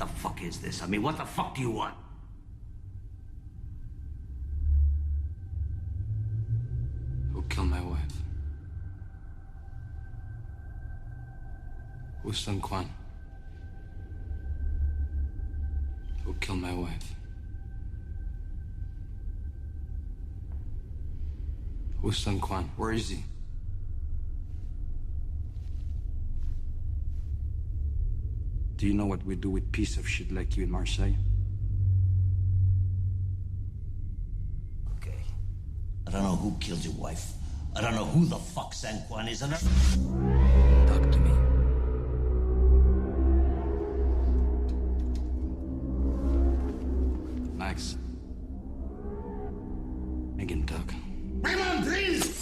the fuck is this? I mean, what the fuck do you want? Who killed my wife? Who's Sun Quan? Who killed my wife? Who's Sun Quan? Where is he? Do you know what we do with piece of shit like you in Marseille? Okay. I don't know who killed your wife. I don't know who the fuck San Juan is. And Talk to me. Max. I can talk. Raymond, please!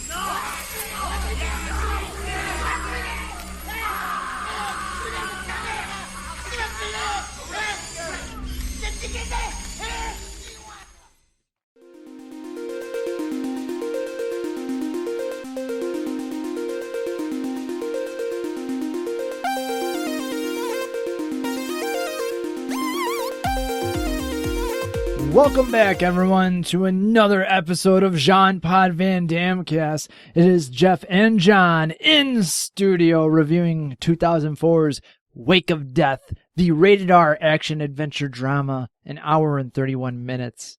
Welcome back, everyone, to another episode of Jean Pod Van Damme Cast. It is Jeff and John in studio reviewing 2004's Wake of Death, the rated R action adventure drama, an hour and 31 minutes.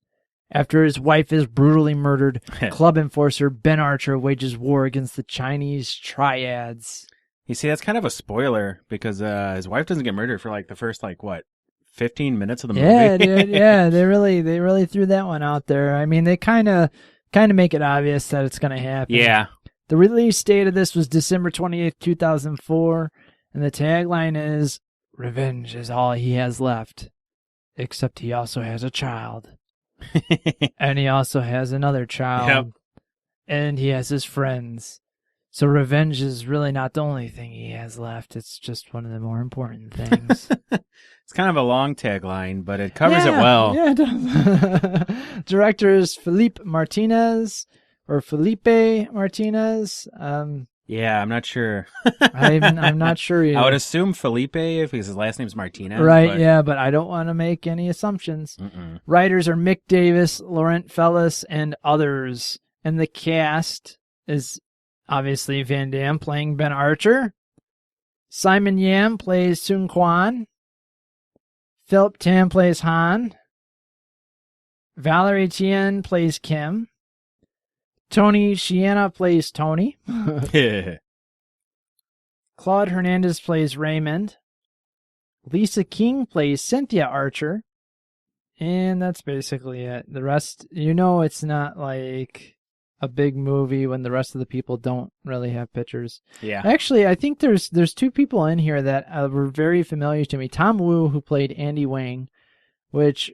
After his wife is brutally murdered, club enforcer Ben Archer wages war against the Chinese triads. You see, that's kind of a spoiler because his wife doesn't get murdered for like the first 15 minutes of the movie. Yeah, dude, yeah, they really threw that one out there. I mean, they kind of make it obvious that it's going to happen. Yeah. The release date of this was December 28th, 2004, and the tagline is, "Revenge is all he has left, except he also has a child." And he also has another child. Yep. And he has his friends. So revenge is really not the only thing he has left. It's just one of the more important things. It's kind of a long tagline, but it covers it well. Yeah, it does. Director is Felipe Martinez. Yeah, I'm not sure. I'm not sure either. I would assume Felipe because his last name's Martinez. Right, yeah, but I don't want to make any assumptions. Writers are Mick Davis, Laurent Fellis, and others. And the cast is obviously Van Damme playing Ben Archer. Simon Yam plays Sun Quan. Philip Tan plays Han. Valerie Tien plays Kim. Tony Shiana plays Tony. Claude Hernandez plays Raymond. Lisa King plays Cynthia Archer. And that's basically it. The rest, it's not like a big movie when the rest of the people don't really have pictures. Yeah. Actually, I think there's two people in here that were very familiar to me. Tom Wu, who played Andy Wang, which...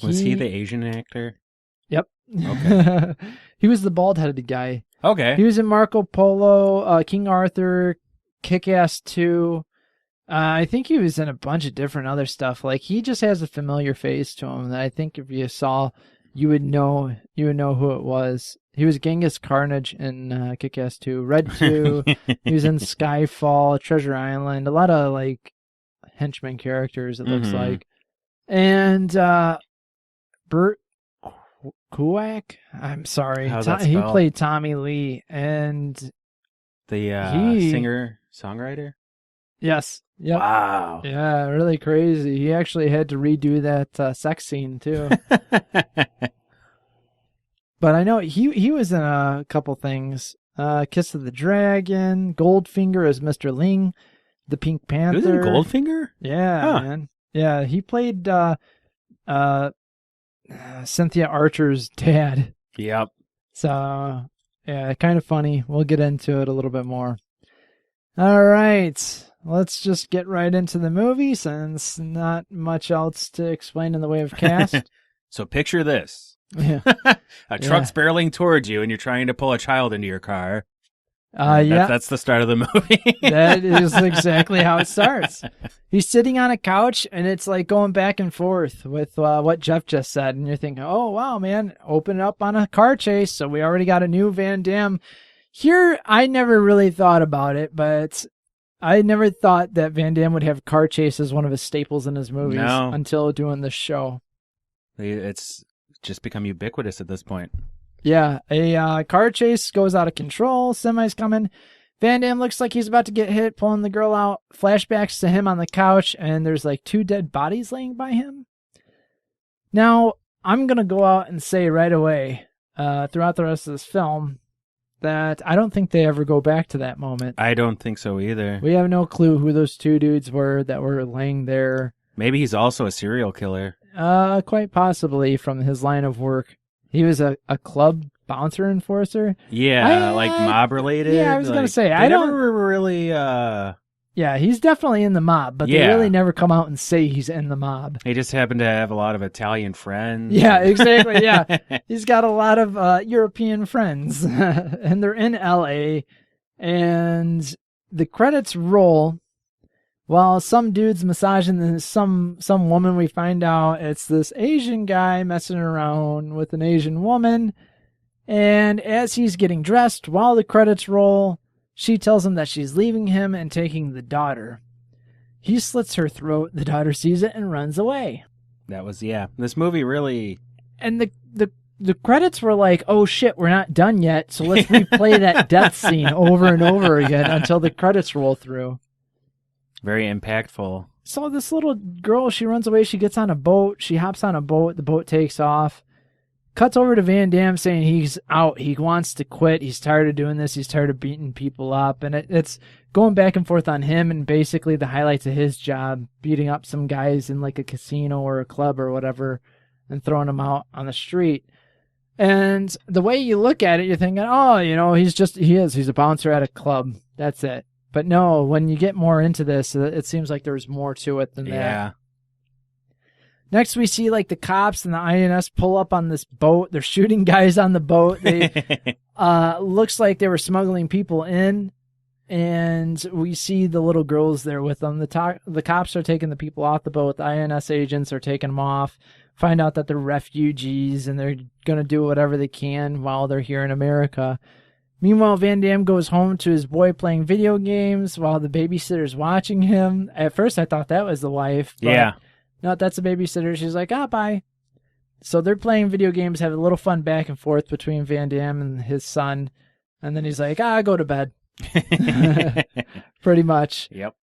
Was he the Asian actor? Yep. Okay. He was the bald-headed guy. Okay. He was in Marco Polo, King Arthur, Kick-Ass 2. I think he was in a bunch of different other stuff. Like, he just has a familiar face to him that I think if you saw, you would know who it was. He was Genghis Carnage in Kick-Ass 2. Red 2. He was in Skyfall, Treasure Island. A lot of, henchman characters, it looks like. And Burt Kuak? I'm sorry. How's that He spelled? played Tommy Lee. And The singer-songwriter? yes. Yep. Wow. Yeah, really crazy. He actually had to redo that sex scene, too. But I know he was in a couple things. Kiss of the Dragon, Goldfinger as Mr. Ling, the Pink Panther. He was in Goldfinger? Yeah, Huh. man. Yeah, he played Cynthia Archer's dad. Yep. So, yeah, kind of funny. We'll get into it a little bit more. All right. Let's just get right into the movie since not much else to explain in the way of cast. So picture this. Yeah. A truck's barreling towards you and you're trying to pull a child into your car. Yeah. That's the start of the movie. That is exactly how it starts. He's sitting on a couch, and it's like going back and forth with what Jeff just said. And you're thinking, oh, wow, man, open up on a car chase. So we already got a new Van Damme. Here, I never really thought about it, but I never thought that Van Damme would have car chase as one of his staples in his movies No. until doing this show. It's just become ubiquitous at this point. Yeah, a car chase goes out of control. Semi's coming. Van Damme looks like he's about to get hit, pulling the girl out. Flashbacks to him on the couch, and there's like 2 dead bodies laying by him. Now, I'm going to go out and say right away, throughout the rest of this film, that I don't think they ever go back to that moment. I don't think so either. We have no clue who those 2 dudes were that were laying there. Maybe he's also a serial killer. Quite possibly from his line of work. He was a club bouncer enforcer. Yeah, like mob related. Yeah, I was going to say, I don't really. Yeah, he's definitely in the mob, but they really never come out and say he's in the mob. He just happened to have a lot of Italian friends. Yeah, exactly. Yeah, he's got a lot of European friends, and they're in L.A. And the credits roll while some dude's massaging some woman. We find out it's this Asian guy messing around with an Asian woman. And as he's getting dressed, while the credits roll, she tells him that she's leaving him and taking the daughter. He slits her throat, the daughter sees it and runs away. That was, this movie really... And the credits were like, oh shit, we're not done yet, so let's replay that death scene over and over again until the credits roll through. Very impactful. So this little girl, she runs away, she gets on a boat, she hops on a boat, the boat takes off. Cuts over to Van Damme saying he's out. He wants to quit. He's tired of doing this. He's tired of beating people up. And it's going back and forth on him and basically the highlights of his job, beating up some guys in like a casino or a club or whatever and throwing them out on the street. And the way you look at it, you're thinking, oh, he's a bouncer at a club. That's it. But no, when you get more into this, it seems like there's more to it than that. Yeah. Next, we see like the cops and the INS pull up on this boat. They're shooting guys on the boat. They looks like they were smuggling people in, and we see the little girls there with them. The cops are taking the people off the boat. The INS agents are taking them off. Find out that they're refugees and they're gonna do whatever they can while they're here in America. Meanwhile, Van Damme goes home to his boy playing video games while the babysitter's watching him. At first, I thought that was the wife. But yeah. No, that's a babysitter. She's like, bye. So they're playing video games, have a little fun back and forth between Van Damme and his son. And then he's like, go to bed. Pretty much. Yep.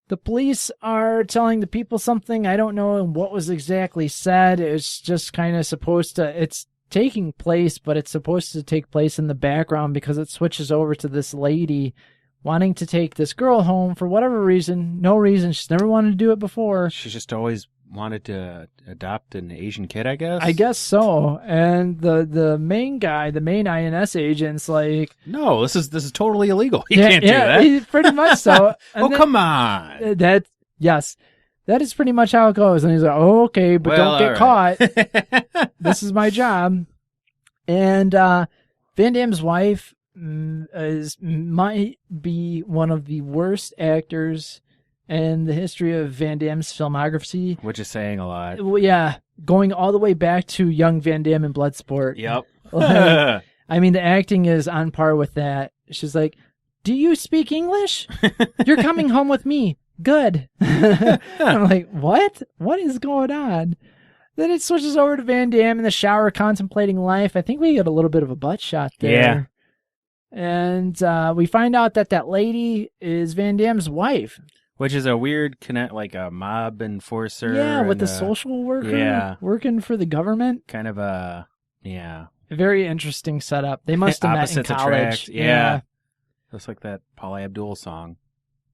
The police are telling the people something. I don't know what was exactly said. It's just kind of supposed to, it's taking place, but it's supposed to take place in the background because it switches over to this lady wanting to take this girl home for whatever reason. No reason. She's never wanted to do it before. She's just always wanted to adopt an Asian kid, I guess? I guess so. And the main guy, the main INS agent's like... No, this is totally illegal. You can't do that. Pretty much so. And come on. Yes. That is pretty much how it goes. And he's like, oh, okay, but don't get caught. This is my job. And Van Damme's wife might be one of the worst actors in the history of Van Damme's filmography. Which is saying a lot. Well, yeah, going all the way back to young Van Damme in Bloodsport. Yep. I mean, the acting is on par with that. She's like, do you speak English? You're coming home with me. Good. I'm like, what? What is going on? Then it switches over to Van Damme in the shower contemplating life. I think we get a little bit of a butt shot there. Yeah. And we find out that lady is Van Damme's wife. Which is a weird connect, like a mob enforcer. Yeah, with the social worker working for the government. Kind of a, A very interesting setup. They must have met in college. Attract. Yeah. Looks like that Paula Abdul song.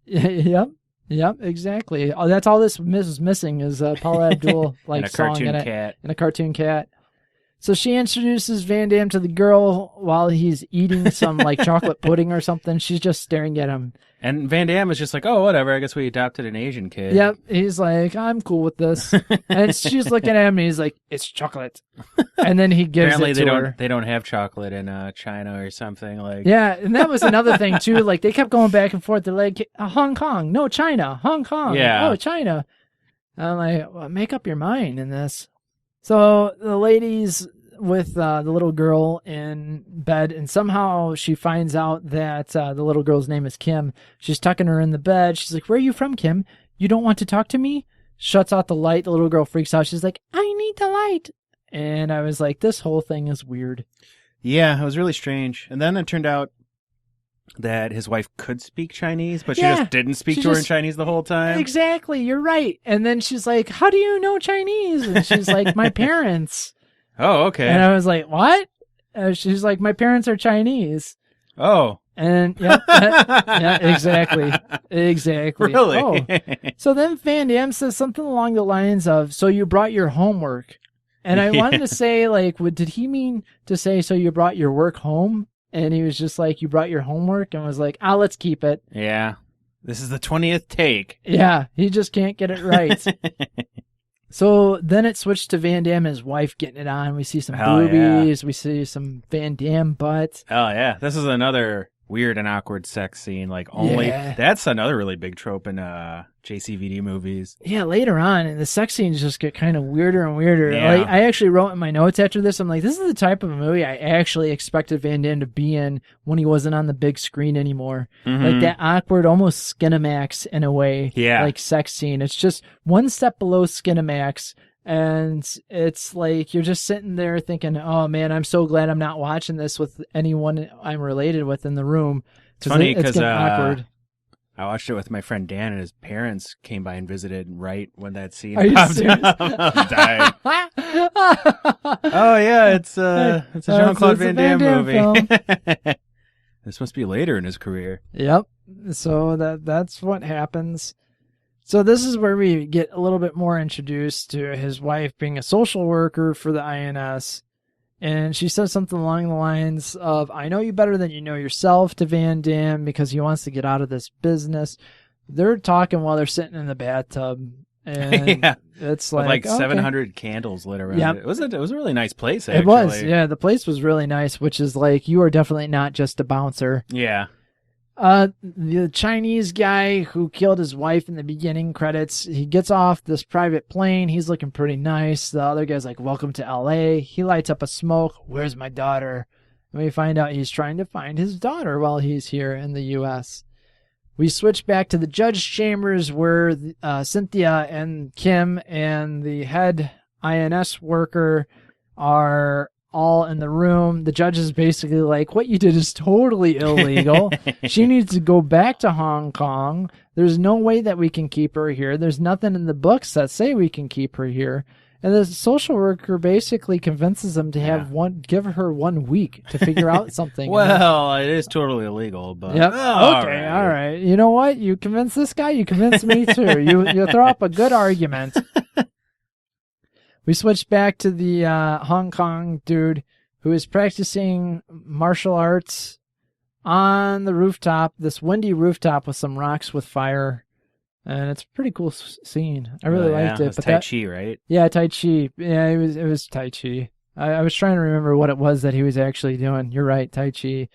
Yep, exactly. Oh, that's all this is missing is Paula Abdul like song in it. And a cartoon cat. So she introduces Van Damme to the girl while he's eating some like chocolate pudding or something. She's just staring at him. And Van Damme is just like, oh, whatever. I guess we adopted an Asian kid. Yep. He's like, I'm cool with this. And she's looking at him and he's like, it's chocolate. And then he gives it to her. They don't have chocolate in China or something. Like. Yeah. And that was another thing too. Like they kept going back and forth. They're like, Hong Kong. No, China. Hong Kong. Yeah. Oh, China. And I'm like, well, make up your mind in this. So the ladies with the little girl in bed, and somehow she finds out that the little girl's name is Kim. She's tucking her in the bed. She's like, "Where are you from, Kim? You don't want to talk to me?" Shuts out the light. The little girl freaks out. She's like, "I need the light." And I was like, this whole thing is weird. Yeah, it was really strange. And then it turned out that his wife could speak Chinese, but she just didn't speak to her in Chinese the whole time. Exactly, you're right. And then she's like, "How do you know Chinese?" And she's like, "My parents." Oh, okay. And I was like, "What?" She's like, "My parents are Chinese." Oh. And yeah, exactly. Really? Oh. So then Van Damme says something along the lines of, "So you brought your homework." And I wanted to say, like, did he mean to say, "So you brought your work home"? And he was just like, "You brought your homework," and was like, let's keep it. Yeah. This is the 20th take. Yeah, he just can't get it right. So then it switched to Van Damme and his wife getting it on. We see some boobies. Yeah. We see some Van Damme butt. Oh, yeah. This is another weird and awkward sex scene. That's another really big trope in JCVD movies. Yeah, later on, and the sex scenes just get kind of weirder and weirder. Yeah. Like, I actually wrote in my notes after this, I'm like, this is the type of movie I actually expected Van Damme to be in when he wasn't on the big screen anymore. Mm-hmm. Like that awkward, almost Skinamax in a way, like sex scene. It's just one step below Skinamax. And it's like you're just sitting there thinking, "Oh man, I'm so glad I'm not watching this with anyone I'm related with in the room." It's funny because awkward. I watched it with my friend Dan, and his parents came by and visited right when that scene popped up. Died. Oh yeah, it's a Jean-Claude Van Damme movie. This must be later in his career. Yep. So that's what happens. So this is where we get a little bit more introduced to his wife being a social worker for the INS. And she says something along the lines of, "I know you better than you know yourself," to Van Damme because he wants to get out of this business. They're talking while they're sitting in the bathtub. And it's like 700 candles lit around it. It was a really nice place, actually. It was, yeah. The place was really nice, which is like, you are definitely not just a bouncer. Yeah. The Chinese guy who killed his wife in the beginning credits, he gets off this private plane. He's looking pretty nice. The other guy's like, "Welcome to LA." He lights up a smoke. "Where's my daughter?" And we find out he's trying to find his daughter while he's here in the U.S. We switch back to the judge chambers where Cynthia and Kim and the head INS worker are all in the room. The judge is basically like, "What you did is totally illegal. She needs to go back to Hong Kong. There's no way that we can keep her here. There's nothing in the books that say we can keep her here." And the social worker basically convinces them to give her 1 week to figure out something. Well, it is totally illegal, but yep. All right. You know what? You convince this guy, you convince me too. You throw up a good argument. We switch back to the Hong Kong dude who is practicing martial arts on the rooftop, this windy rooftop with some rocks with fire. And it's a pretty cool scene. I really liked it. It was Tai Chi, right? Yeah, Tai Chi. Yeah, it was Tai Chi. I was trying to remember what it was that he was actually doing. You're right, Tai Chi.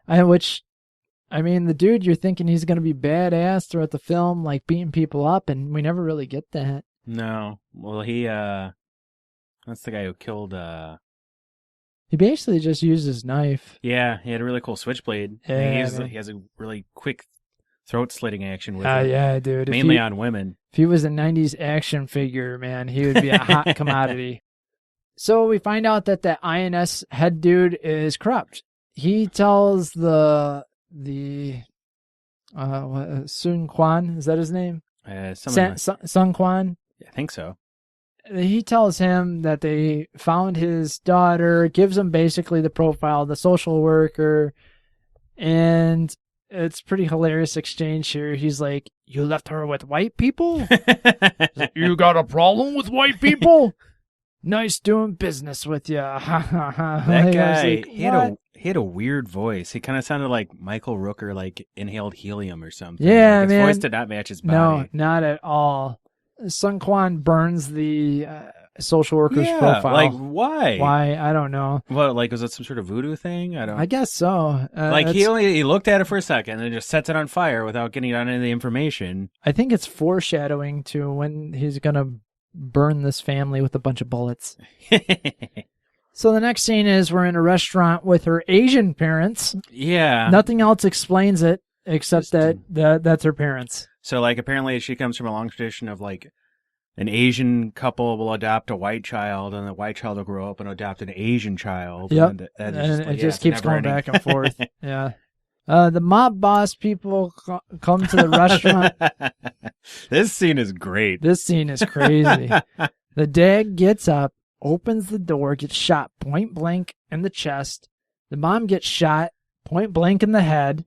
The dude, you're thinking he's going to be badass throughout the film, like beating people up, and we never really get that. No. Well, that's the guy who killed... He basically just used his knife. Yeah, he had a really cool switchblade. Yeah, he has a really quick throat-slitting action with it. Yeah, dude. Mainly on women. If he was a 90s action figure, man, he would be a hot commodity. So we find out that the INS head dude is corrupt. He tells the Sun Quan, is that his name? Sun Quan? I think so. He tells him that they found his daughter, gives him basically the profile of the social worker, and it's pretty hilarious exchange here. He's like, "You left her with white people? You got a problem with white people? Nice doing business with you." That guy, like, he had a weird voice. He kind of sounded like Michael Rooker, like inhaled helium or something. Yeah, his man. His voice did not match his body. No, not at all. Sun Quan burns the social worker's profile. Like, why? Why? I don't know. Well, like, was it some sort of voodoo thing? I guess so. He looked at it for a second and then just sets it on fire without getting on any of the information. I think it's foreshadowing to when he's going to burn this family with a bunch of bullets. So the next scene is we're in a restaurant with her Asian parents. Yeah. Nothing else explains it except that's her parents. So, like, apparently she comes from a long tradition of, like, an Asian couple will adopt a white child, and the white child will grow up and adopt an Asian child. Yep. And it just keeps going back and forth. Yeah. The mob boss people come to the restaurant. This scene is great. This scene is crazy. The dad gets up, opens the door, gets shot point blank in the chest. The mom gets shot point blank in the head.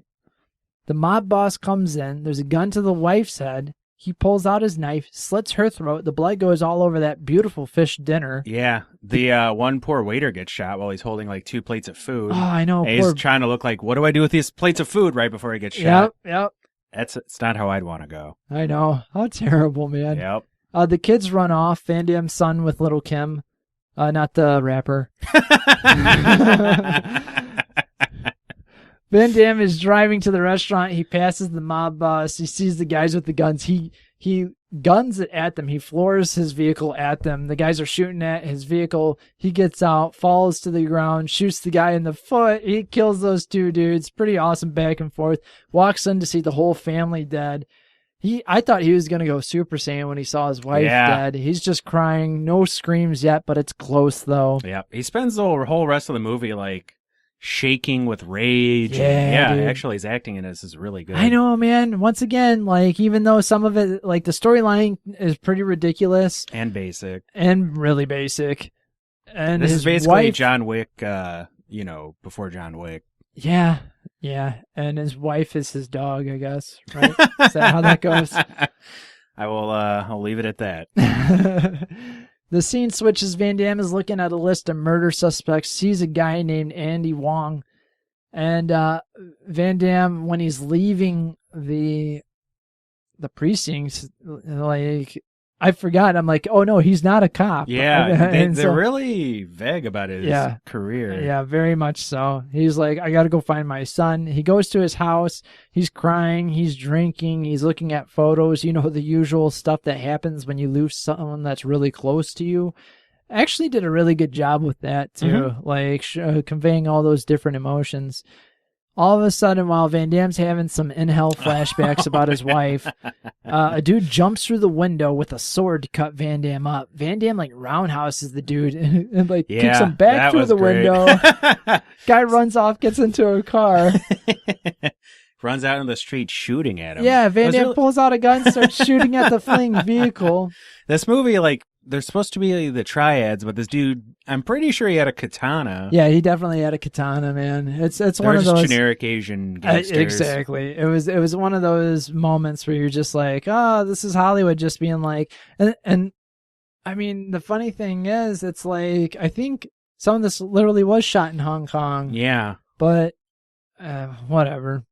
The mob boss comes in. There's a gun to the wife's head. He pulls out his knife, slits her throat. The blood goes all over that beautiful fish dinner. Yeah. The one poor waiter gets shot while he's holding like 2 plates of food. Oh, I know. And he's trying to look like, what do I do with these plates of food right before he gets shot? Yep. It's not how I'd want to go. I know. How terrible, man. Yep. The kids run off. Van Damme's son with little Kim. Not the rapper. Van Damme is driving to the restaurant. He passes the mob boss. He sees the guys with the guns. He guns it at them. He floors his vehicle at them. The guys are shooting at his vehicle. He gets out, falls to the ground, shoots the guy in the foot. He kills those 2 dudes. Pretty awesome back and forth. Walks in to see the whole family dead. I thought he was going to go Super Saiyan when he saw his wife dead. He's just crying. No screams yet, but it's close, though. Yeah. He spends the whole rest of the movie, like, shaking with rage. Yeah, actually his acting in this is really good. I know, man. Once again, like, even though some of it, like, the storyline is pretty ridiculous and basic and really basic, and this his is basically wife, John Wick before John Wick. yeah, and his wife is his dog, I guess, right? Is that how that goes? I'll leave it at that. The scene switches. Van Damme is looking at a list of murder suspects, sees a guy named Andy Wong. And Van Damme, when he's leaving the precincts, like, I forgot. I'm like, oh, no, he's not a cop. Yeah, they're really vague about his career. Yeah, very much so. He's like, I got to go find my son. He goes to his house. He's crying. He's drinking. He's looking at photos. You know, the usual stuff that happens when you lose someone that's really close to you. Actually did a really good job with that, too, like conveying all those different emotions. All of a sudden, while Van Damme's having some in-hell flashbacks about his wife, a dude jumps through the window with a sword to cut Van Damme up. Van Damme, like, roundhouses the dude and like, kicks him back through the window. Guy runs off, gets into a car. Runs out in the street shooting at him. Yeah, Van Damme pulls out a gun, starts shooting at the fleeing vehicle. This movie, like, they're supposed to be the triads, but this dude, I'm pretty sure he had a katana. Yeah, he definitely had a katana, man. It's one of those generic Asian gangsters. Exactly. It was one of those moments where you're just like, oh, this is Hollywood just being like, and I mean, the funny thing is, it's like, I think some of this literally was shot in Hong Kong. Yeah. But whatever.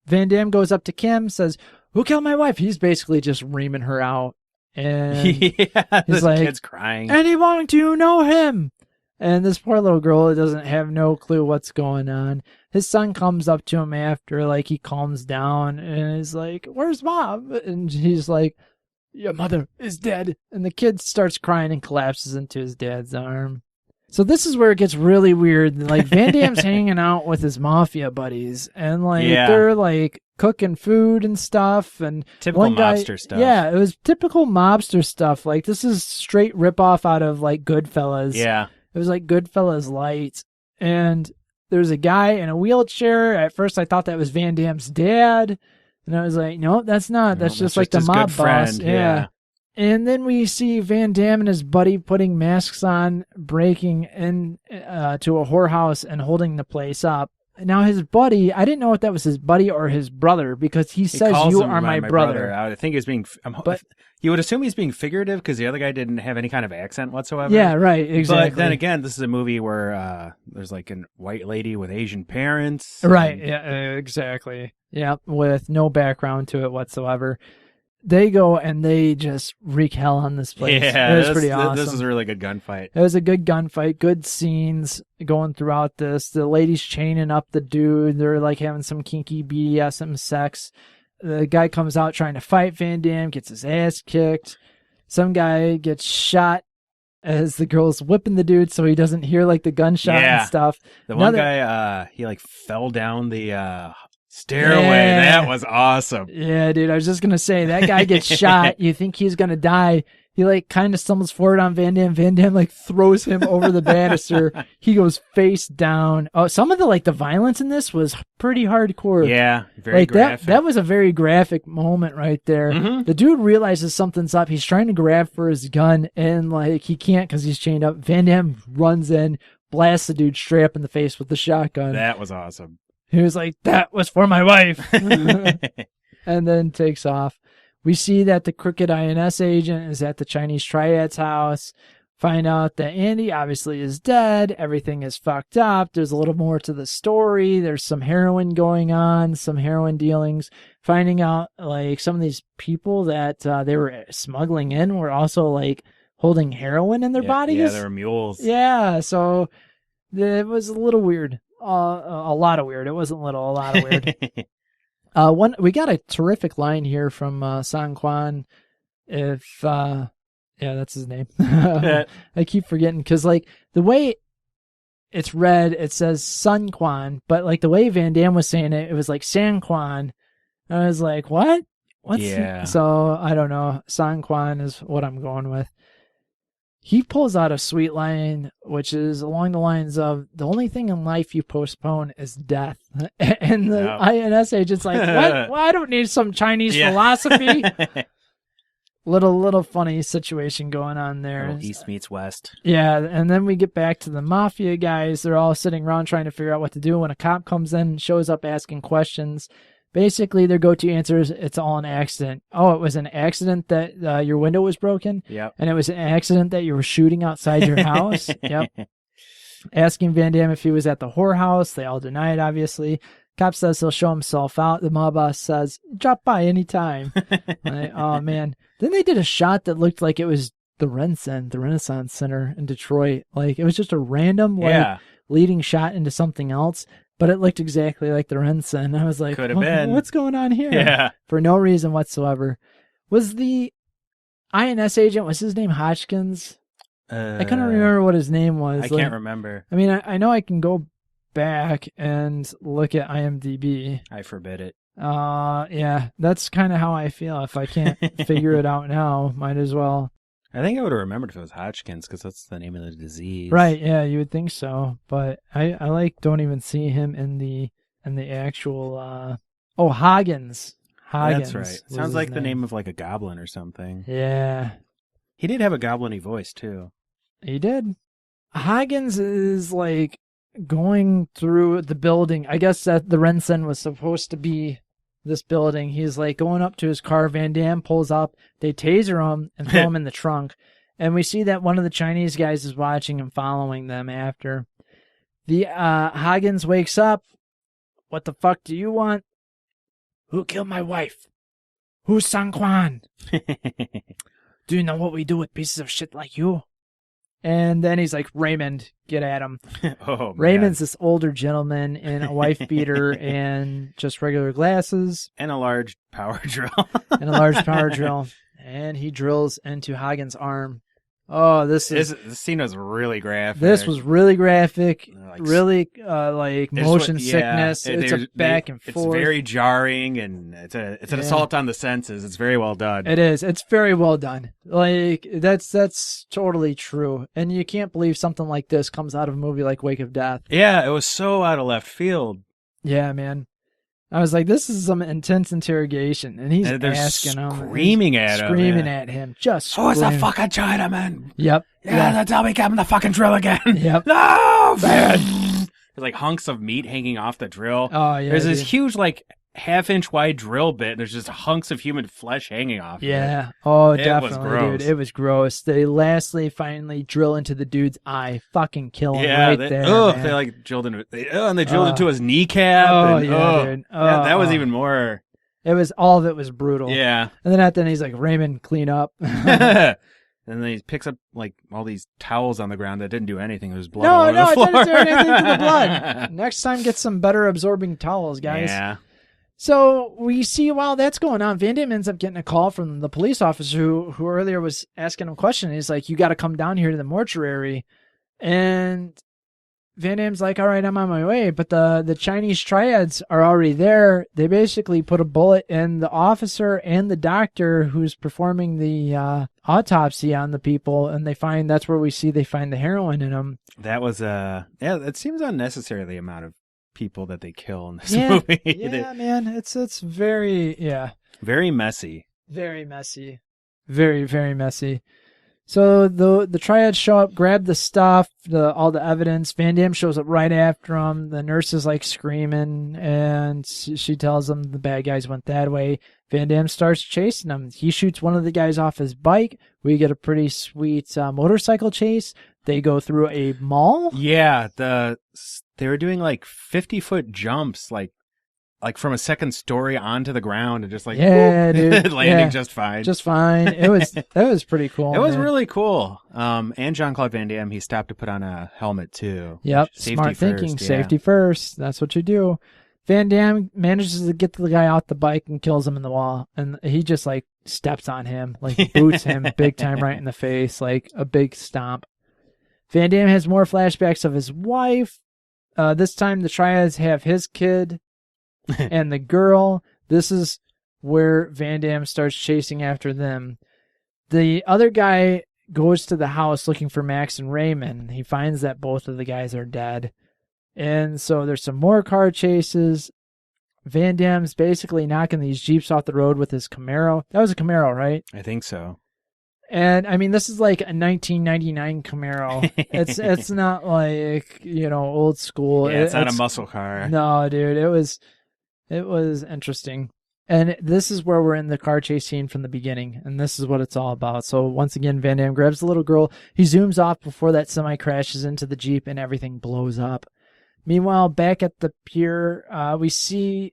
Van Damme goes up to Kim, says, "Who killed my wife?" He's basically just reaming her out. And he's like, kid's crying. Andy Wong, do you know him? And this poor little girl doesn't have no clue what's going on. His son comes up to him after, like, he calms down and is like, "Where's Mom?" And he's like, "Your mother is dead." And the kid starts crying and collapses into his dad's arm. So this is where it gets really weird. Like, Van Damme's hanging out with his mafia buddies, and like they're like cooking food and stuff, and typical mobster stuff. Yeah, it was typical mobster stuff. Like, this is straight ripoff out of like Goodfellas. Yeah, it was like Goodfellas light, and there's a guy in a wheelchair. At first, I thought that was Van Damme's dad, and I was like, no, that's not. That's just like the mob boss. Yeah. And then we see Van Damme and his buddy putting masks on, breaking in to a whorehouse and holding the place up. Now his buddy, I didn't know if that was his buddy or his brother, because he says, "You are my brother." I think he's being, but you would assume he's being figurative because the other guy didn't have any kind of accent whatsoever. Yeah, right, exactly. But then again, this is a movie where there's like a white lady with Asian parents. Right, yeah, exactly. Yeah, with no background to it whatsoever. They go and they just wreak hell on this place. Yeah, it was pretty awesome. This is a really good gunfight. It was a good gunfight, good scenes going throughout this. The lady's chaining up the dude. They're like having some kinky BDSM sex. The guy comes out trying to fight Van Damme, gets his ass kicked. Some guy gets shot as the girl's whipping the dude so he doesn't hear like the gunshot and stuff. The one guy, he like fell down the stairway. That was awesome. Yeah, dude. I was just gonna say that guy gets shot. You think he's gonna die. He like kind of stumbles forward on Van Damme. Van Damme like throws him over the banister. He goes face down. Oh, some of the violence in this was pretty hardcore. Yeah, very graphic. That was a very graphic moment right there. Mm-hmm. The dude realizes something's up. He's trying to grab for his gun and like he can't because he's chained up. Van Damme runs in, blasts the dude straight up in the face with the shotgun. That was awesome. He was like, "That was for my wife," and then takes off. We see that the crooked INS agent is at the Chinese triad's house. Find out that Andy obviously is dead. Everything is fucked up. There's a little more to the story. There's some heroin going on, some heroin dealings. Finding out like some of these people that they were smuggling in were also like holding heroin in their bodies. Yeah, they were mules. Yeah, so it was a little weird. A lot of weird. It wasn't little, a lot of weird. We got a terrific line here from San Quan. Yeah, that's his name. I keep forgetting because like the way it's read, it says Sun Quan, but like the way Van Damme was saying it, it was like San Quan. I was like, what? So I don't know. San Quan is what I'm going with. He pulls out a sweet line, which is along the lines of, the only thing in life you postpone is death. And the INS agent's like, what? Well, I don't need some Chinese philosophy. Little funny situation going on there. East meets West. Yeah, and then we get back to the mafia guys. They're all sitting around trying to figure out what to do when a cop comes in and shows up asking questions. Basically, their go-to answer is, it's all an accident. Oh, it was an accident that your window was broken? Yep. And it was an accident that you were shooting outside your house? Yep. Asking Van Damme if he was at the whorehouse. They all deny it, obviously. Cop says he'll show himself out. The mob boss says, drop by anytime. Oh, man. Then they did a shot that looked like it was the Renaissance Center in Detroit. Like, it was just a random, leading shot into something else. But it looked exactly like the Rensen. I was like, could have been. What's going on here? Yeah. For no reason whatsoever. Was the INS agent, was his name Hodgkins? I couldn't remember what his name was. I can't remember. I mean, I know I can go back and look at IMDb. I forbid it. Yeah, that's kind of how I feel. If I can't figure it out now, might as well. I think I would have rememred if it was Hodgkins, because that's the name of the disease. Right, yeah, you would think so. But I don't even see him in the actual Hagens. That's right. Sounds like the name of like a goblin or something. Yeah. He did have a goblin-y voice too. He did. Hagens is like going through the building. I guess that the Rensen was supposed to be this building. He's like going up to his car. Van Damme pulls up. They taser him and throw him in the trunk. And we see that one of the Chinese guys is watching and following them after. The Hagens wakes up. What the fuck do you want? Who killed my wife? Who's San Quan? Do you know what we do with pieces of shit like you? And then he's like, Raymond, get at him. Oh, Raymond's this older gentleman in a wife beater and just regular glasses. And a large power drill. And he drills into Hagen's arm. Oh, this scene was really graphic. This was really graphic, really motion sickness. It's back and forth. It's very jarring, and it's an assault on the senses. It's very well done. It is. It's very well done. Like that's totally true. And you can't believe something like this comes out of a movie like Wake of Death. Yeah, it was so out of left field. Yeah, man. I was like, this is some intense interrogation, and he's asking him, screaming at him, just screaming. Who's the fucking Chinaman? Yep. Yeah, that's how we got him the fucking drill again. Yep. No, man. There's like hunks of meat hanging off the drill. Oh yeah. There's this huge half-inch wide drill bit. And there's just hunks of human flesh hanging off. Yeah. Oh, definitely, was gross. Dude. It was gross. They finally drill into the dude's eye, fucking kill him right there. Oh, man. they drilled into into his kneecap. Oh, dude. Yeah, that was even more. It was all of it was brutal. Yeah. And then at the end, he's like, Raymond, clean up. And then he picks up all these towels on the ground that didn't do anything. There was blood all over the floor. It didn't do anything to the blood. Next time, get some better absorbing towels, guys. Yeah. So we see while that's going on, Van Damme ends up getting a call from the police officer who earlier was asking him a question. He's like, you got to come down here to the mortuary. And Van Damme's like, all right, I'm on my way. But the Chinese triads are already there. They basically put a bullet in the officer and the doctor who's performing the autopsy on the people. And they find, that's where we see they find the heroin in them. That was, it seems unnecessary, the amount of people that they kill in this movie. Yeah, man. It's very, very messy. Very messy. Very, very messy. So the triads show up, grab the stuff, all the evidence. Van Damme shows up right after them. The nurse is like screaming, and she tells them the bad guys went that way. Van Damme starts chasing them. He shoots one of the guys off his bike. We get a pretty sweet motorcycle chase. They go through a mall. Yeah, they were doing like 50-foot jumps, like from a second story onto the ground, and just like dude, landing just fine. Just fine. That was pretty cool. It was really cool. And Jean-Claude Van Damme, he stopped to put on a helmet too. Yep, Safety smart first, thinking. yeah. Safety first. That's what you do. Van Damme manages to get the guy off the bike and kills him in the wall, and he just like steps on him, like boots him big time right in the face, like a big stomp. Van Damme has more flashbacks of his wife. This time the triads have his kid and the girl. This is where Van Damme starts chasing after them. The other guy goes to the house looking for Max and Raymond. He finds that both of the guys are dead. And so there's some more car chases. Van Damme's basically knocking these Jeeps off the road with his Camaro. That was a Camaro, right? I think so. And I mean, this is like a 1999 Camaro. It's not like, old school. Yeah, it's not a muscle car. No, dude, it was interesting. And this is where we're in the car chase scene from the beginning, and this is what it's all about. So once again, Van Damme grabs the little girl. He zooms off before that semi crashes into the Jeep, and everything blows up. Meanwhile, back at the pier, we see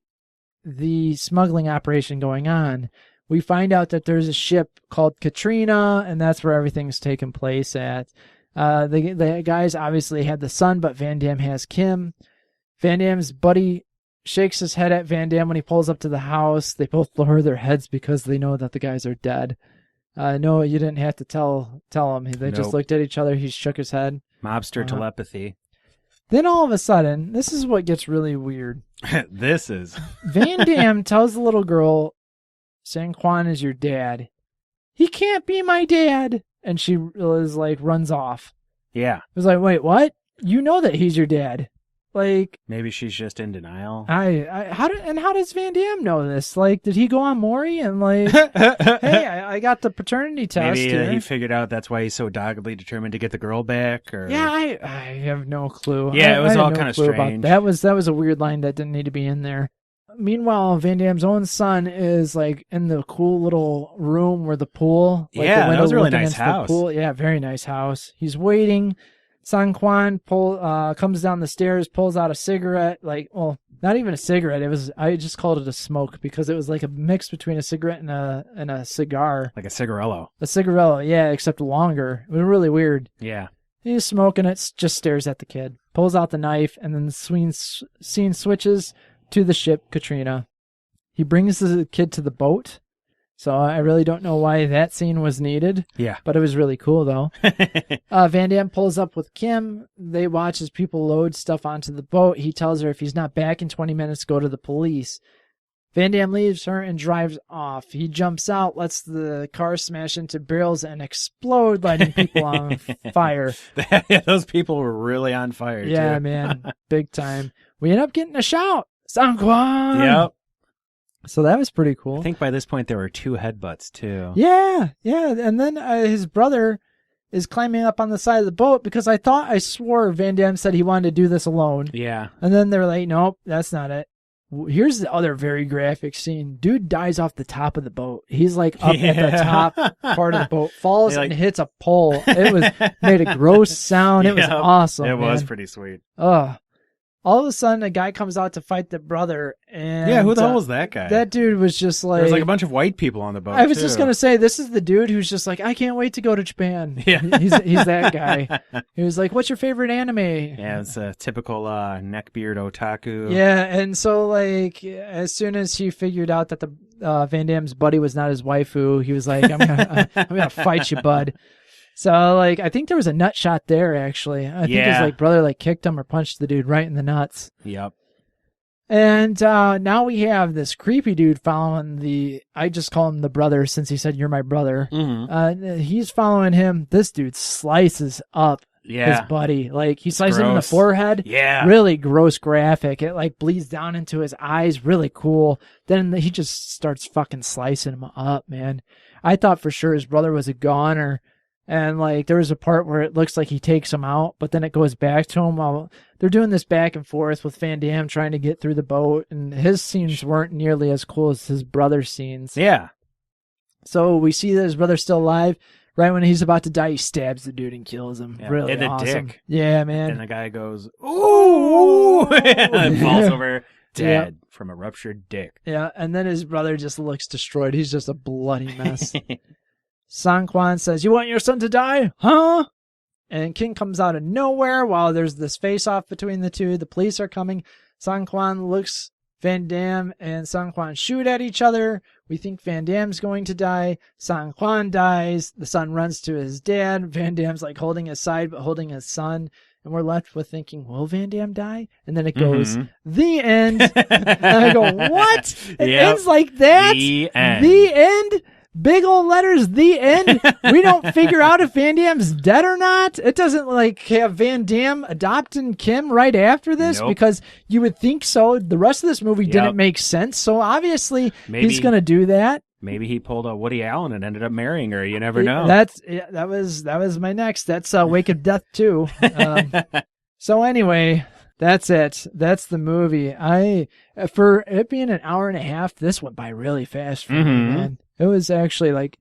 the smuggling operation going on. We find out that there's a ship called Katrina, and that's where everything's taking place at. The guys obviously had the son, but Van Damme has Kim. Van Damme's buddy shakes his head at Van Damme when he pulls up to the house. They both lower their heads because they know that the guys are dead. No, you didn't have to tell them. They just looked at each other. He shook his head. Mobster telepathy. Then all of a sudden, this is what gets really weird. This is. Van Damme tells the little girl, San Juan is your dad. He can't be my dad. And she is like, runs off. Yeah. I was like, wait, what? You know that he's your dad. Like, maybe she's just in denial. How does Van Damme know this? Like, did he go on Maury and like, hey, I got the paternity test. Maybe he figured out that's why he's so doggedly determined to get the girl back. Or yeah, I have no clue. Yeah, it was all kind of strange. That was a weird line that didn't need to be in there. Meanwhile, Van Damme's own son is like in the cool little room where the pool. Like yeah, the that was a really nice house. Pool. Yeah, very nice house. He's waiting. San Juan comes down the stairs, pulls out a cigarette. Like, well, not even a cigarette. I just called it a smoke because it was like a mix between a cigarette and a cigar. Like a cigarello. A cigarello, yeah, except longer. It was really weird. Yeah. He's smoking it, just stares at the kid, pulls out the knife, and then the scene switches to the ship, Katrina. He brings the kid to the boat. So I really don't know why that scene was needed. Yeah. But it was really cool, though. Van Damme pulls up with Kim. They watch as people load stuff onto the boat. He tells her if he's not back in 20 minutes, go to the police. Van Damme leaves her and drives off. He jumps out, lets the car smash into barrels and explode, lighting people on fire. Yeah, those people were really on fire, yeah, too. man. Big time. We end up getting a shout. San Juan! Yep. So that was pretty cool. I think by this point there were 2 headbutts, too. Yeah. And then his brother is climbing up on the side of the boat because I swore Van Damme said he wanted to do this alone. Yeah. And then they're like, nope, that's not it. Here's the other very graphic scene. Dude dies off the top of the boat. He's like up at the top part of the boat, falls and hits a pole. It was made a gross sound. It was awesome. It was pretty sweet. all of a sudden a guy comes out to fight the brother, and Yeah, who the hell was that guy? That dude was just like... There was like a bunch of white people on the boat, I was too. just going to say, this is the dude who's just like, I can't wait to go to Japan. Yeah. He's that guy. He was like, what's your favorite anime? Yeah, it's a typical neckbeard otaku. Yeah, and so like as soon as he figured out that the Van Damme's buddy was not his waifu, he was like, I'm gonna fight you, bud. So like I think there was a nut shot there actually. I think his like brother like kicked him or punched the dude right in the nuts. Yep. And now we have this creepy dude following I just call him the brother since he said you're my brother. Mm-hmm. He's following him. This dude slices up his buddy. Like he slices him in the forehead. Yeah. Really gross graphic. It like bleeds down into his eyes. Really cool. Then he just starts fucking slicing him up, man. I thought for sure his brother was a goner. And like there was a part where it looks like he takes him out, but then it goes back to him while they're doing this back and forth with Van Damme trying to get through the boat. And his scenes weren't nearly as cool as his brother's scenes. Yeah. So we see that his brother's still alive. Right when he's about to die, he stabs the dude and kills him. Yeah. Really in the awesome. dick. Yeah, man. And the guy goes, ooh, and falls over dead from a ruptured dick. Yeah, and then his brother just looks destroyed. He's just a bloody mess. San Quan says, you want your son to die? Huh? And King comes out of nowhere while there's this face-off between the two. The police are coming. San Quan looks Van Damme and San Quan shoot at each other. We think Van Damme's going to die. San Quan dies. The son runs to his dad. Van Damme's like holding his side but holding his son. And we're left with thinking, will Van Damme die? And then it goes, the end. And I go, what? It ends like that? The end. The end? Big old letters, the end. We don't figure out if Van Damme's dead or not. It doesn't like have Van Damme adopting Kim right after this because you would think so. The rest of this movie didn't make sense. So obviously he's going to do that. Maybe he pulled a Woody Allen and ended up marrying her. You never know. That was my next. That's Wake of Death too. So anyway, that's it. That's the movie. For it being an hour and a half, this went by really fast for me, man. It was actually like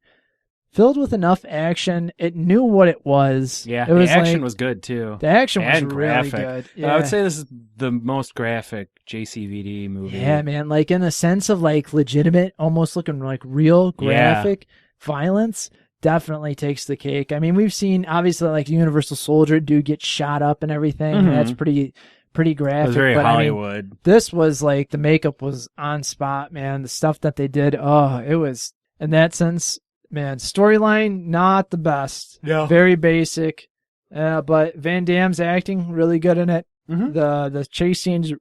filled with enough action. It knew what it was. Yeah, it was the action was good too. The action was and really graphic. good. Yeah. I would say this is the most graphic JCVD movie. Yeah, man. Like in the sense of like legitimate, almost looking like real graphic violence. Definitely takes the cake. I mean, we've seen obviously like Universal Soldier dude get shot up and everything. And that's pretty graphic. It was very but Hollywood. I mean, this was like the makeup was on spot, man. The stuff that they did, it was in that sense, man. Storyline not the best. No. Very basic. But Van Damme's acting really good in it. The chase scenes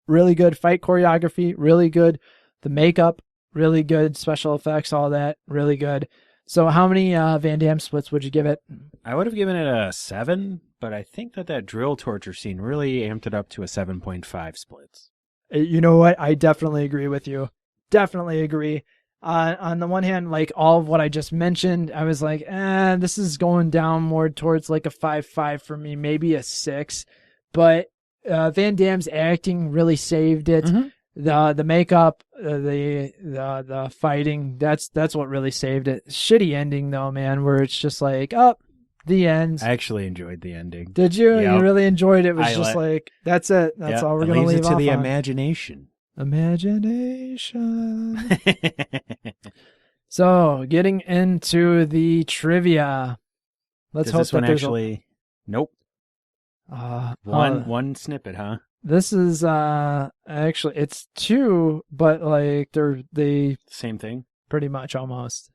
really good. Fight choreography really good. The makeup really good. Special effects, all that really good. So how many Van Damme splits would you give it? I would have given it a 7, but I think that drill torture scene really amped it up to a 7.5 splits. You know what? I definitely agree with you. Definitely agree. On the one hand, like all of what I just mentioned, I was like, this is going down more towards like a 5.5 for me, maybe a 6. But Van Damme's acting really saved it. The makeup, the fighting, that's what really saved it. Shitty ending though, man, where it's just like, the end. I actually enjoyed the ending. Did you? Yep. You really enjoyed it? It was just like, that's it. That's all we're going to leave it to off the on. imagination. Imagination. So, getting into the trivia. Let's hope this one that there's actually... Nope. One snippet, huh? This is actually it's 2, but like they same thing. Pretty much almost.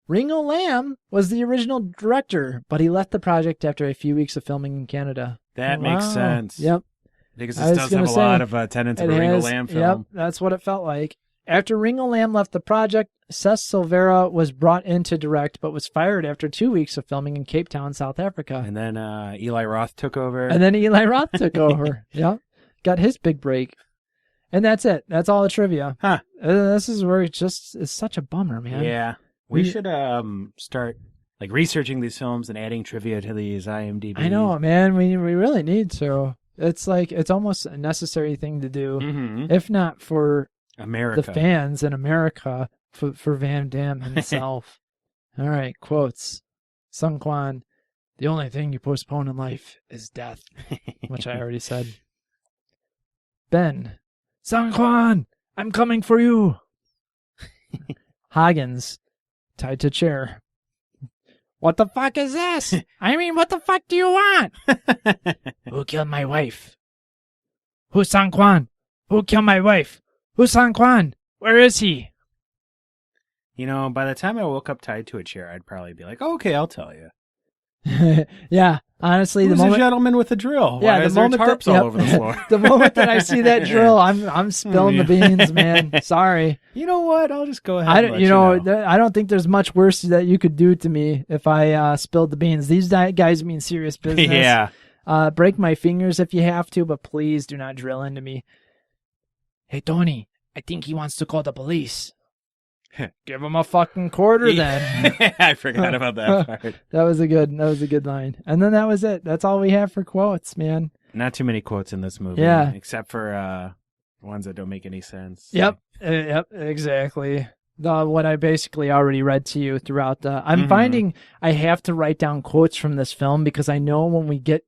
Ringo Lam was the original director, but he left the project after a few weeks of filming in Canada. That makes sense. Yep. Because this does have a lot of tenets of a Ringo Lam film. Yep, that's what it felt like. After Ringo Lam left the project, Seth Silvera was brought in to direct, but was fired after 2 weeks of filming in Cape Town, South Africa. And then Eli Roth took over. Yep. Got his big break. And that's it. That's all the trivia. Huh. This is where it's such a bummer, man. Yeah. We should start like researching these films and adding trivia to these IMDb. I know, man. We really need to. It's like it's almost a necessary thing to do, if not for America, the fans in America, for Van Damme himself. All right, quotes. Sun Quan, the only thing you postpone in life is death, which I already said. Ben. San Juan, I'm coming for you. Hagens, tied to chair. What the fuck is this? I mean, what the fuck do you want? Who killed my wife? Who's San Juan? Who killed my wife? Who's San Juan? Where is he? You know, by the time I woke up tied to a chair, I'd probably be like, okay, I'll tell you. Yeah, honestly, Who's the moment a gentleman with a drill? Yeah, Why is there tarps all over the floor? The moment that I see that drill, I'm spilling the beans, man. Sorry. You know what? I'll just go ahead. And let you know. I don't think there's much worse that you could do to me if I spilled the beans. These guys mean serious business. Yeah. Break my fingers if you have to, but please do not drill into me. Hey, Tony, I think he wants to call the police. Give him a fucking quarter then. I forgot about that part. That was a good line. And then that was it. That's all we have for quotes, man. Not too many quotes in this movie. Yeah. Except for ones that don't make any sense. Yep. Yep, exactly. What I basically already read to you throughout the... I'm finding I have to write down quotes from this film because I know when we get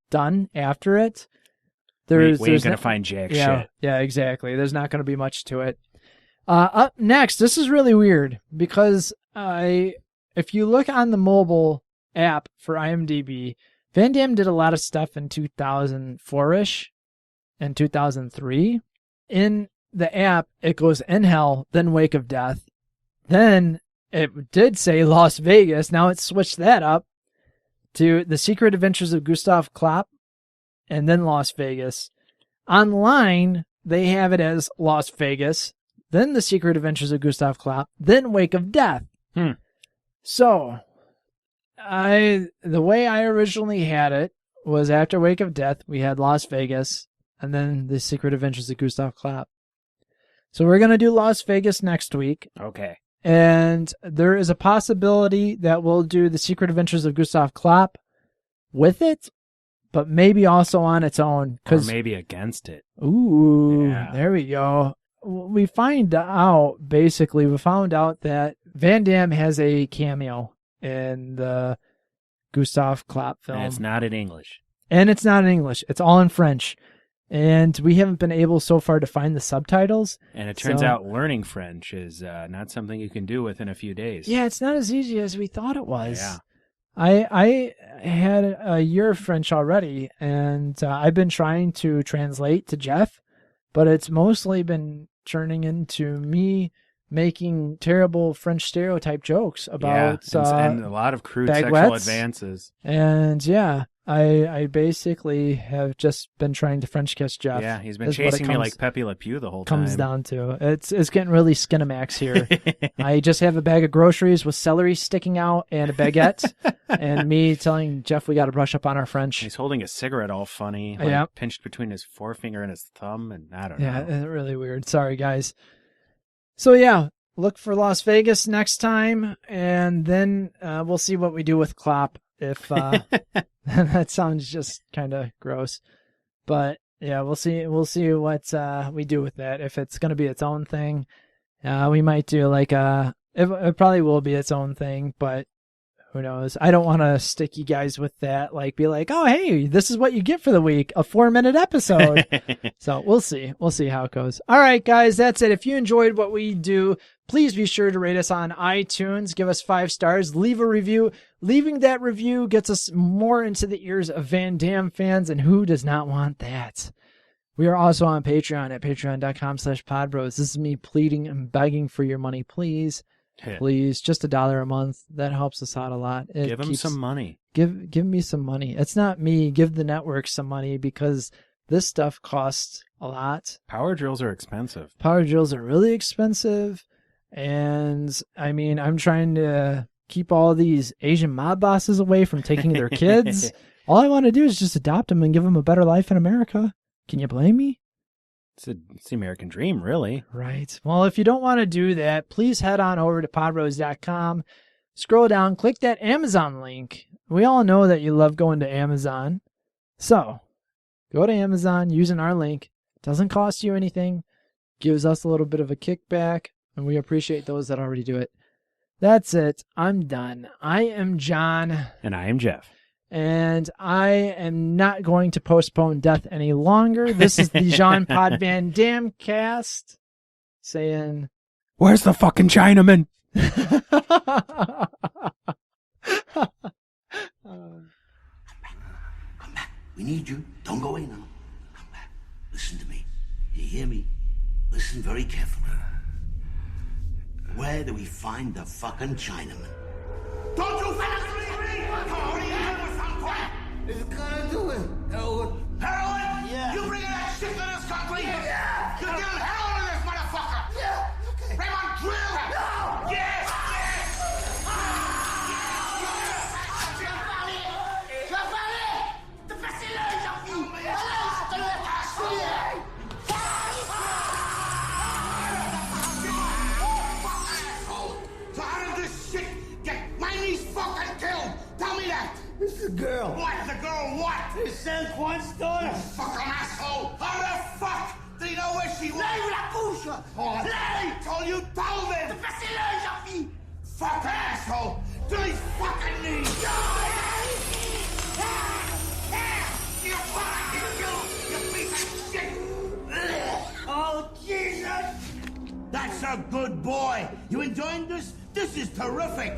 done after it, we ain't going to find jack shit. Yeah, exactly. There's not going to be much to it. Up next, this is really weird because if you look on the mobile app for IMDb, Van Damme did a lot of stuff in 2004-ish and 2003. In the app, it goes In Hell, then Wake of Death. Then it did say Las Vegas. Now it's switched that up to The Secret Adventures of Gustav Klopp and then Las Vegas. Online, they have it as Las Vegas, then The Secret Adventures of Gustav Klopp, then Wake of Death. So, the way I originally had it was after Wake of Death, we had Las Vegas, and then The Secret Adventures of Gustav Klopp. So we're going to do Las Vegas next week. Okay. And there is a possibility that we'll do The Secret Adventures of Gustav Klopp with it, but maybe also on its own. Or maybe against it. Ooh, yeah. There we go. We found out that Van Damme has a cameo in the Gustav Klopp film. And it's not in English. It's all in French. And we haven't been able so far to find the subtitles. And it turns out learning French is not something you can do within a few days. Yeah, it's not as easy as we thought it was. Yeah. I had a year of French already, and I've been trying to translate to Jeff, but it's mostly been turning into me making terrible French stereotype jokes about and a lot of crude baguettes. Sexual advances. And yeah, I basically have just been trying to French kiss Jeff. Yeah, he's been chasing me like Pepe Le Pew the whole time. Comes down to it's getting really Skinamax here. I just have a bag of groceries with celery sticking out and a baguette, and me telling Jeff we got to brush up on our French. He's holding a cigarette all funny, pinched between his forefinger and his thumb, and I don't know. Yeah, really weird. Sorry, guys. So yeah, look for Las Vegas next time, and then we'll see what we do with Klopp. If that sounds just kind of gross, but yeah, we'll see what we do with that. If it's going to be its own thing, we might do like it probably will be its own thing, but who knows? I don't want to stick you guys with that. Like, be like, oh hey, this is what you get for the week, a 4-minute episode. So we'll see how it goes. All right, guys, that's it. If you enjoyed what we do, please be sure to rate us on iTunes. Give us 5 stars. Leave a review. Leaving that review gets us more into the ears of Van Damme fans, and who does not want that? We are also on Patreon at patreon.com/podbros. This is me pleading and begging for your money. Please, just $1 a month. That helps us out a lot. Give them some money. Give me some money. It's not me. Give the network some money, because this stuff costs a lot. Power drills are expensive. Power drills are really expensive. And I mean, I'm trying to keep all these Asian mob bosses away from taking their kids. All I want to do is just adopt them and give them a better life in America. Can you blame me? It's the American dream, really. Right. Well, if you don't want to do that, please head on over to podrose.com. Scroll down, click that Amazon link. We all know that you love going to Amazon. So, go to Amazon using our link. Doesn't cost you anything. Gives us a little bit of a kickback. And we appreciate those that already do it. That's it. I'm done. I am John. And I am Jeff. And I am not going to postpone death any longer. This is the Jean Pod Van Damme cast saying, Where's the fucking Chinaman? Come back. We need you. Don't go away now. Come back. Listen to me. You hear me? Listen very carefully. Where do we find the fucking Chinaman? Don't you fucking leave me! What are you doing with some crap? It's gonna do it. Heroin. Heroin? Yeah. You bringing that shit to this country? Yeah. You're dealing heroin in this motherfucker! Yeah. Okay. Raymond, drill! No. Yes! So how did this shit get my niece fucking killed? Tell me that! It's a girl. What? The girl what? It's San Juan's daughter. Fucking asshole! How the fuck do you know where she was? Oh, I told you, told him! Fuck asshole! To his fucking knees! You piece of shit! Oh, Jesus. That's a good boy. You enjoying this? This is terrific.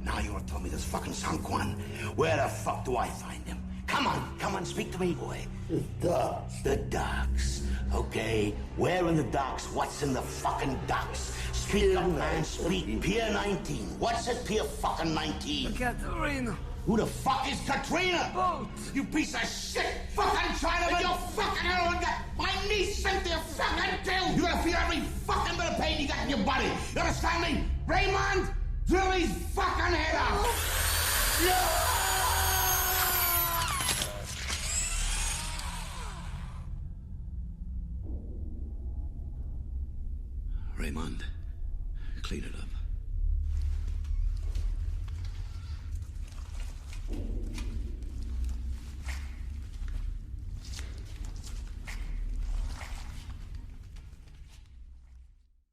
Now you have told me this fucking San Juan. Where the fuck do I find him? Come on, speak to me, boy. The docks. The docks. Okay, where in the docks? What's in the fucking docks? Speak up, man, speak. Pier 19. What's at Pier fucking 19? Katerina. Who the fuck is Katrina? Boat. You piece of shit! Fucking Chinaman! You fucking heroin got my niece sent there fucking killed! You gotta feel every fucking bit of pain you got in your body! You understand me? Raymond, drill his fucking head off! Raymond, clean it up.